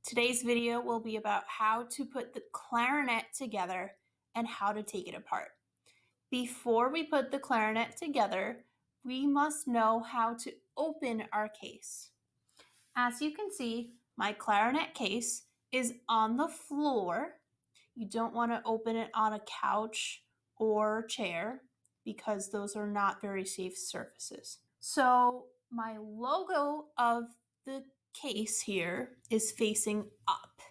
Today's video will be about how to put the clarinet together and how to take it apart. Before we put the clarinet together, we must know how to open our case. As you can see, my clarinet case is on the floor. You don't want to open it on a couch or chair because those are not very safe surfaces. So my logo of the case here is facing up.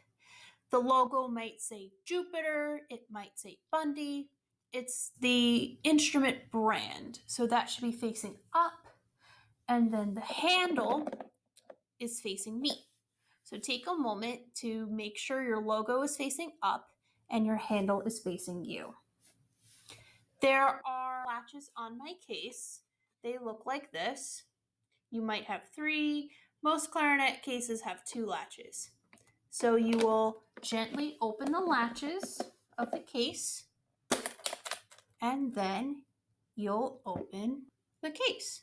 The logo might say Jupiter, it might say Bundy. It's the instrument brand, so that should be facing up. And then the handle is facing me. So take a moment to make sure your logo is facing up and your handle is facing you. There are latches on my case. They look like this. You might have 3. Most clarinet cases have 2 latches. So you will gently open the latches of the case and then you'll open the case.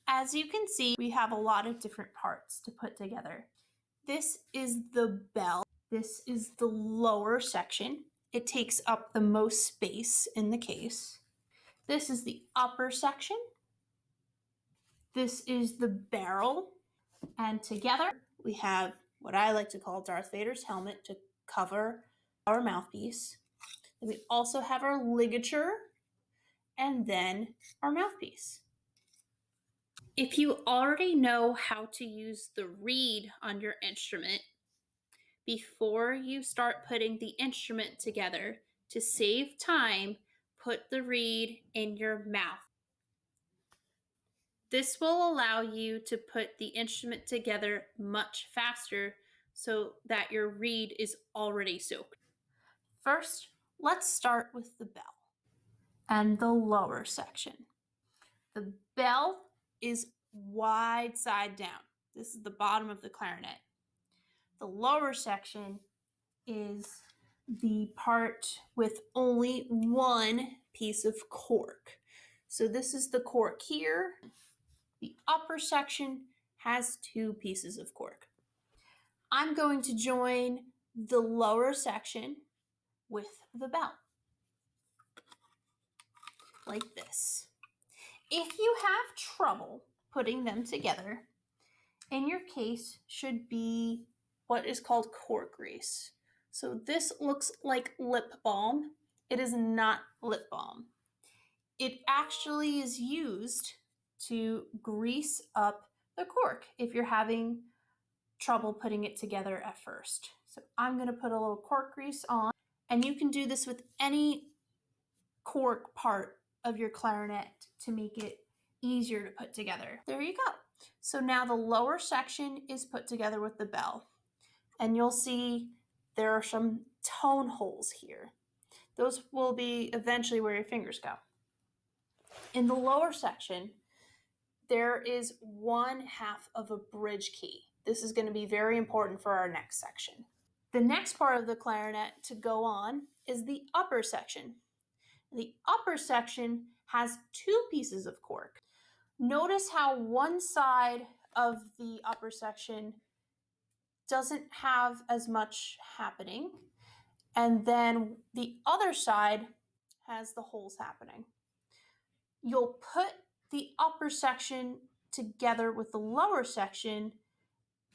As you can see, we have a lot of different parts to put together. This is the bell. This is the lower section. It takes up the most space in the case. This is the upper section. This is the barrel. And together we have what I like to call Darth Vader's helmet to cover our mouthpiece. Then we also have our ligature and then our mouthpiece. If you already know how to use the reed on your instrument, before you start putting the instrument together, to save time, put the reed in your mouth. This will allow you to put the instrument together much faster so that your reed is already soaked. First, let's start with the bell and the lower section. The bell is wide side down. This is the bottom of the clarinet. The lower section is the part with only one piece of cork. So this is the cork here. The upper section has 2 pieces of cork. I'm going to join the lower section with the bell, like this. If you have trouble putting them together, in your case should be what is called cork grease. So this looks like lip balm. It is not lip balm. It actually is used to grease up the cork if you're having trouble putting it together at first. So I'm going to put a little cork grease on, and you can do this with any cork part of your clarinet to make it easier to put together. There you go. So now the lower section is put together with the bell, and you'll see there are some tone holes here. Those will be eventually where your fingers go. In the lower section, there is 1/2 of a bridge key. This is going to be very important for our next section. The next part of the clarinet to go on is the upper section. The upper section has 2 pieces of cork. Notice how one side of the upper section doesn't have as much happening, and then the other side has the holes happening. You'll put the upper section together with the lower section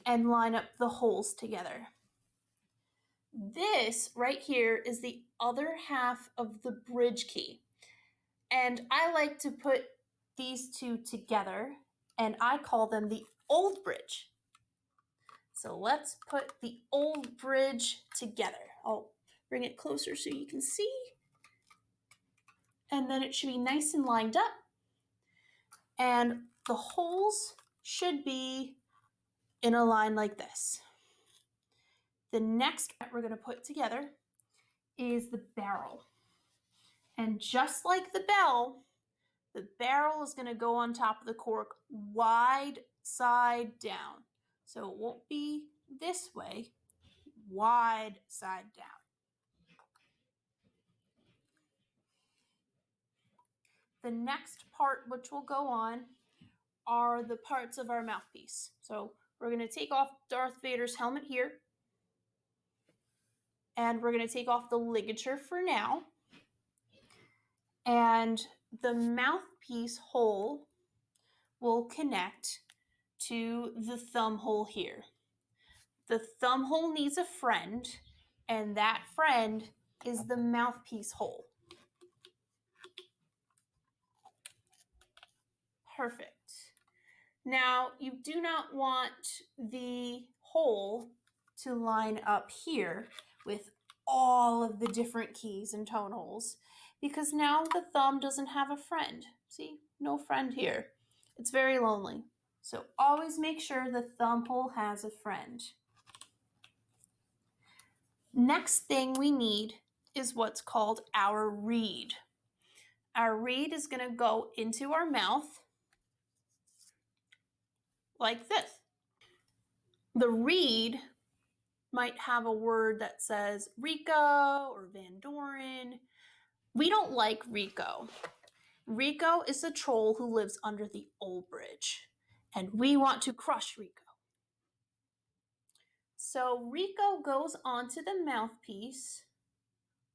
and line up the holes together. This right here is the other half of the bridge key. And I like to put these 2 together, and I call them the old bridge. So let's put the old bridge together. I'll bring it closer so you can see. And then it should be nice and lined up. And the holes should be in a line like this. The next part we're going to put together is the barrel. And just like the bell, the barrel is going to go on top of the cork wide side down. So it won't be this way, wide side down. The next part which will go on are the parts of our mouthpiece. So We're going to take off Darth Vader's helmet here. And we're going to take off the ligature for now. And the mouthpiece hole will connect to the thumb hole here. The thumb hole needs a friend, and that friend is the mouthpiece hole. Perfect. Now, you do not want the hole to line up here with all of the different keys and tone holes, because now the thumb doesn't have a friend. See, no friend here. It's very lonely. So always make sure the thumb hole has a friend. Next thing we need is what's called our reed. Our reed is going to go into our mouth like this. The reed might have a word that says Rico or Van Doren. We don't like Rico. Rico is a troll who lives under the old bridge, and we want to crush Rico. So Rico goes onto the mouthpiece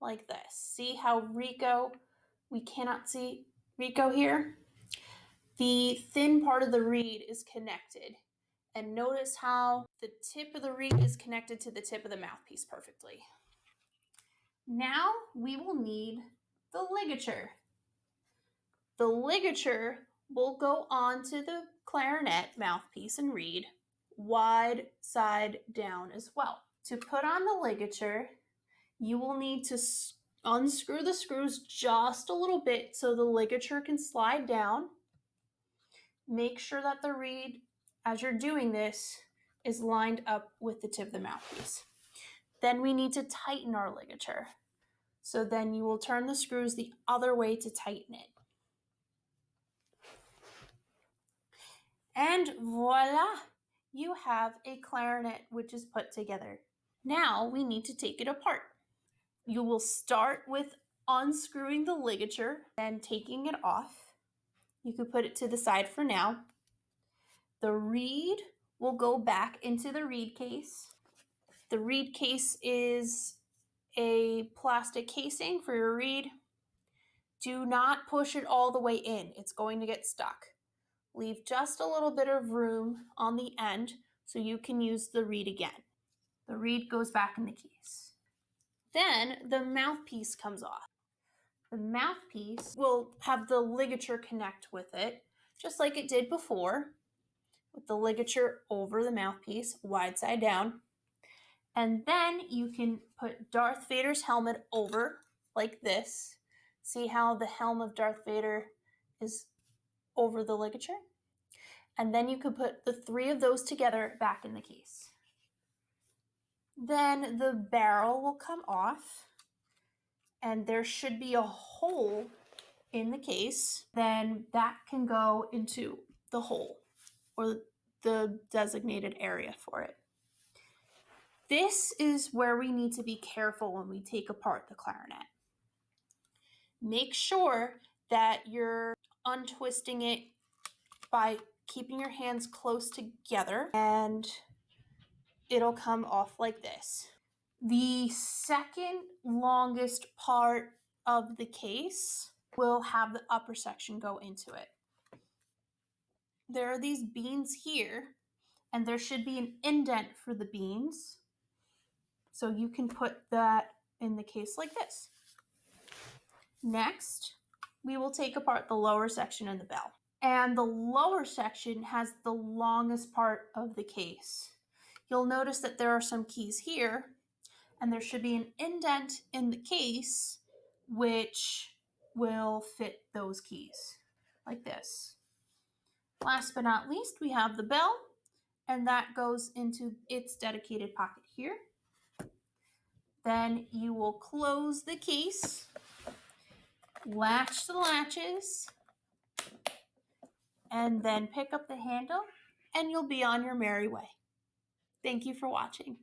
like this. See how Rico, we cannot see Rico here? The thin part of the reed is connected. And notice how the tip of the reed is connected to the tip of the mouthpiece perfectly. Now we will need the ligature. The ligature will go onto the clarinet mouthpiece and reed, wide side down as well. To put on the ligature, you will need to unscrew the screws just a little bit so the ligature can slide down. Make sure that the reed, as you're doing this, is lined up with the tip of the mouthpiece. Then we need to tighten our ligature. So then you will turn the screws the other way to tighten it. And voila, you have a clarinet which is put together. Now we need to take it apart. You will start with unscrewing the ligature, then taking it off. You could put it to the side for now. The reed will go back into the reed case. The reed case is a plastic casing for your reed. Do not push it all the way in. It's going to get stuck. Leave just a little bit of room on the end so you can use the reed again. The reed goes back in the case. Then the mouthpiece comes off. The mouthpiece will have the ligature connect with it, just like it did before, with the ligature over the mouthpiece, wide side down. And then you can put Darth Vader's helmet over like this. See how the helm of Darth Vader is over the ligature? And then you could put the three of those together back in the case. Then the barrel will come off, and there should be a hole in the case. Then that can go into the hole or the designated area for it. This is where we need to be careful when we take apart the clarinet. Make sure that you're untwisting it by keeping your hands close together, and it'll come off like this. The second longest part of the case will have the upper section go into it. There are these beans here, and there should be an indent for the beans. So you can put that in the case like this. Next, we will take apart the lower section and the bell. And the lower section has the longest part of the case. You'll notice that there are some keys here, and there should be an indent in the case which will fit those keys, like this. Last but not least, we have the bell, and that goes into its dedicated pocket here. Then you will close the case, latch the latches, and then pick up the handle, and you'll be on your merry way. Thank you for watching.